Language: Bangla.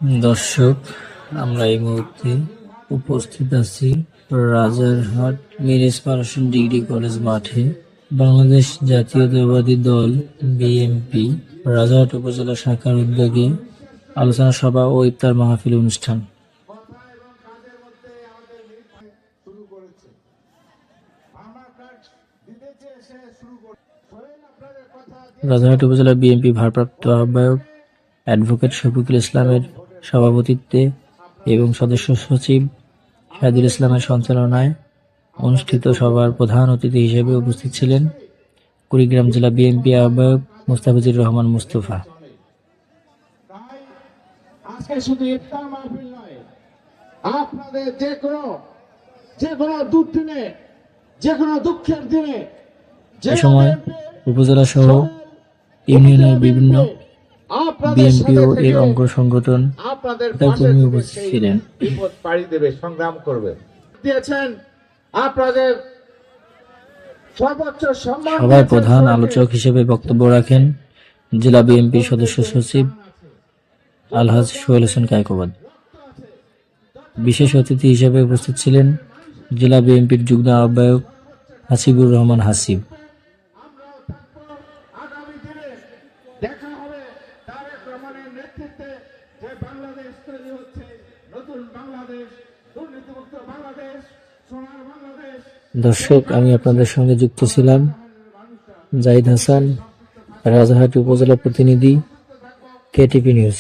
দর্শক, আমরা এই মুহূর্তে উপস্থিত আছি রাজারহাট মিউনিসিপাল ডিগ্রি কলেজ মাঠে। বাংলাদেশ জাতীয়তাবাদী দল বিএনপি রাজারহাট উপজেলা শাখার উদ্যোগে আলোচনা সভা ও ইফতার মাহফিল অনুষ্ঠান। রাজারহাট উপজেলা বিএনপি ভারপ্রাপ্ত আহ্বায়ক অ্যাডভোকেট শফিকুল ইসলামের সভাপতিত্বে এবং সদস্য সচিব শাহিদুল ইসলামের সঞ্চালনায় অনুষ্ঠিত সভার প্রধান অতিথি হিসেবে উপস্থিত ছিলেন কুড়িগ্রাম জেলা বিএনপি আহ্বায়ক মুস্তাফিজুর রহমান মুস্তফা। আজকে শুধু ইফতার মাহফিল নয়, আপনাদের যে কোনো দুর্দিনে, যে কোনো দুঃখের দিনে এ সময় উপজেলা সহ ইউনিয়নের বিভিন্ন বিএনপি ও এর অঙ্গ সংগঠন কর্মী উপস্থিত ছিলেন। বিপদ পাড়ি দেবে, সংগ্রাম করবে দিয়েছেন আপনাদের সর্বোচ্চ সম্মান। সভায় প্রধান আলোচক হিসেবে বক্তব্য রাখেন জেলা বিএনপির সদস্য সচিব আলহাজ সোহেল হোসেন কায়কোবাদ। বিশেষ অতিথি হিসেবে উপস্থিত ছিলেন জেলা বিএনপির যুগ্ম আহ্বায়ক হাসিবুর রহমান হাসিব। দেখা হবে তারেক রহমানের নেতৃত্বে যে বাংলাদেশ তৈরি হচ্ছে, নতুন বাংলাদেশ, দুর্নীতিমুক্ত বাংলাদেশ, সোনার বাংলাদেশ। দর্শক, আমি আপনাদের সঙ্গে যুক্ত ছিলাম জাহিদ হাসান, রাজারহাট উপজেলা প্রতিনিধি, কেটিভি নিউজ।